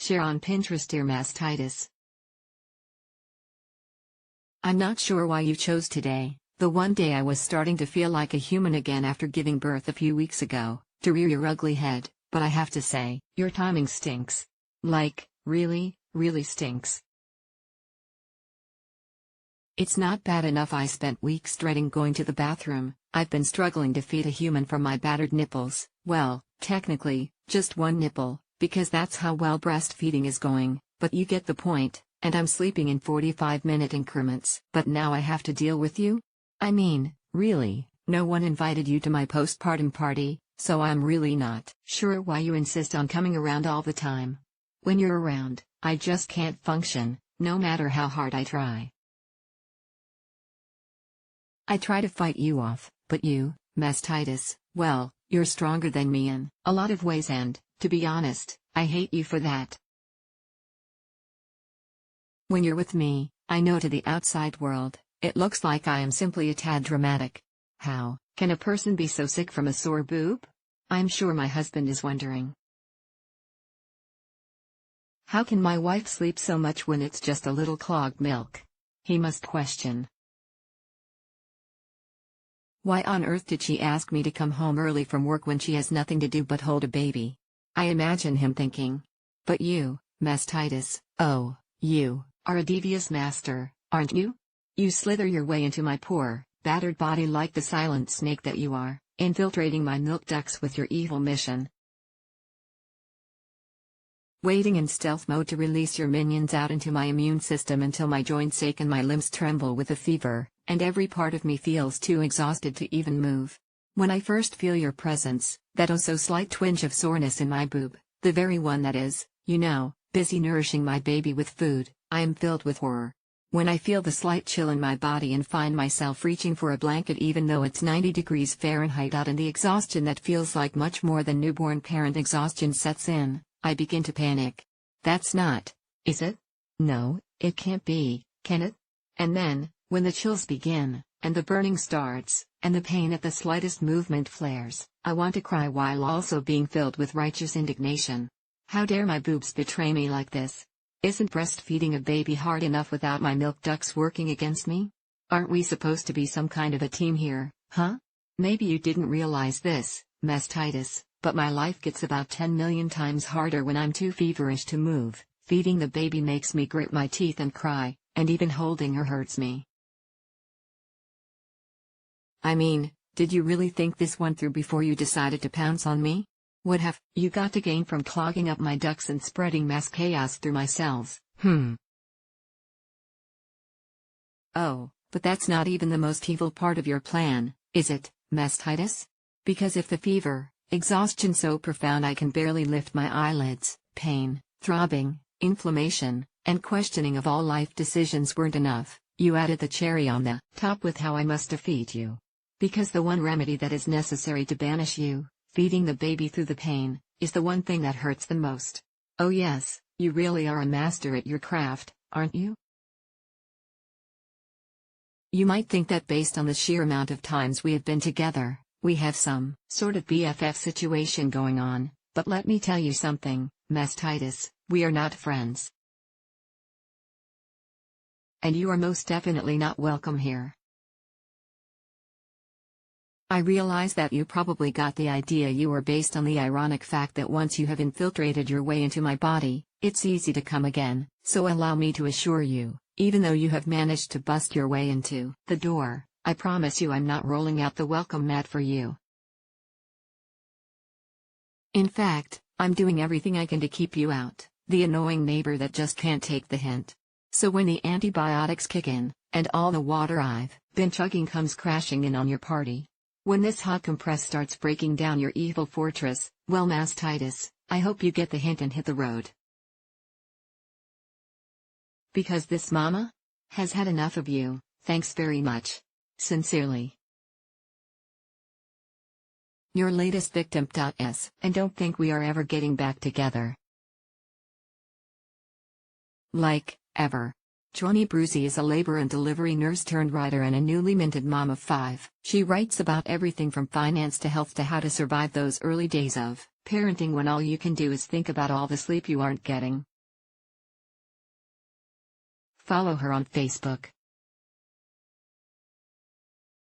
Share on Pinterest Dear Mastitis. I'm not sure why you chose today, the one day I was starting to feel like a human again after giving birth a few weeks ago, to rear your ugly head, but I have to say, your timing stinks. Like, really, really stinks. It's not bad enough I spent weeks dreading going to the bathroom. I've been struggling to feed a human from my battered nipples, well, technically, just one nipple, because that's how well breastfeeding is going, but you get the point, and I'm sleeping in 45-minute increments. But now I have to deal with you? I mean, really, no one invited you to my postpartum party, so I'm really not sure why you insist on coming around all the time. When you're around, I just can't function, no matter how hard I try. I try to fight you off, but you, Mastitis, well, you're stronger than me in a lot of ways and, to be honest, I hate you for that. When you're with me, I know to the outside world, it looks like I am simply a tad dramatic. How can a person be so sick from a sore boob? I'm sure my husband is wondering. How can my wife sleep so much when it's just a little clogged milk? He must question. Why on earth did she ask me to come home early from work when she has nothing to do but hold a baby? I imagine him thinking. But you, Mastitis, oh, you are a devious master, aren't you? You slither your way into my poor, battered body like the silent snake that you are, infiltrating my milk ducts with your evil mission. Waiting in stealth mode to release your minions out into my immune system until my joints ache and my limbs tremble with a fever, and every part of me feels too exhausted to even move. When I first feel your presence, that oh so slight twinge of soreness in my boob, the very one that is, you know, busy nourishing my baby with food, I am filled with horror. When I feel the slight chill in my body and find myself reaching for a blanket even though it's 90 degrees Fahrenheit out and the exhaustion that feels like much more than newborn parent exhaustion sets in, I begin to panic. That's not, is it? No, it can't be, can it? And then, when the chills begin, and the burning starts, and the pain at the slightest movement flares, I want to cry while also being filled with righteous indignation. How dare my boobs betray me like this? Isn't breastfeeding a baby hard enough without my milk ducts working against me? Aren't we supposed to be some kind of a team here, huh? Maybe you didn't realize this, Mastitis, but my life gets about 10 million times harder when I'm too feverish to move. Feeding the baby makes me grit my teeth and cry, and even holding her hurts me. I mean, did you really think this one through before you decided to pounce on me? What have you got to gain from clogging up my ducts and spreading mass chaos through my cells? Oh, but that's not even the most evil part of your plan, is it, Mastitis? Because if the fever, exhaustion so profound I can barely lift my eyelids, pain, throbbing, inflammation, and questioning of all life decisions weren't enough, you added the cherry on the top with how I must defeat you. Because the one remedy that is necessary to banish you, feeding the baby through the pain, is the one thing that hurts the most. Oh yes, you really are a master at your craft, aren't you? You might think that based on the sheer amount of times we have been together, we have some sort of BFF situation going on, but let me tell you something, Mastitis, we are not friends. And you are most definitely not welcome here. I realize that you probably got the idea you were based on the ironic fact that once you have infiltrated your way into my body, it's easy to come again, so allow me to assure you, even though you have managed to bust your way into the door, I promise you I'm not rolling out the welcome mat for you. In fact, I'm doing everything I can to keep you out, the annoying neighbor that just can't take the hint. So when the antibiotics kick in, and all the water I've been chugging comes crashing in on your party, when this hot compress starts breaking down your evil fortress, well Mastitis, I hope you get the hint and hit the road. Because this mama has had enough of you, thanks very much. Sincerely. Your latest victim. S. And don't think we are ever getting back together. Like, ever. Johnny Bruzy is a labor and delivery nurse turned writer and a newly minted mom of 5. She writes about everything from finance to health to how to survive those early days of parenting when all you can do is think about all the sleep you aren't getting. Follow her on Facebook.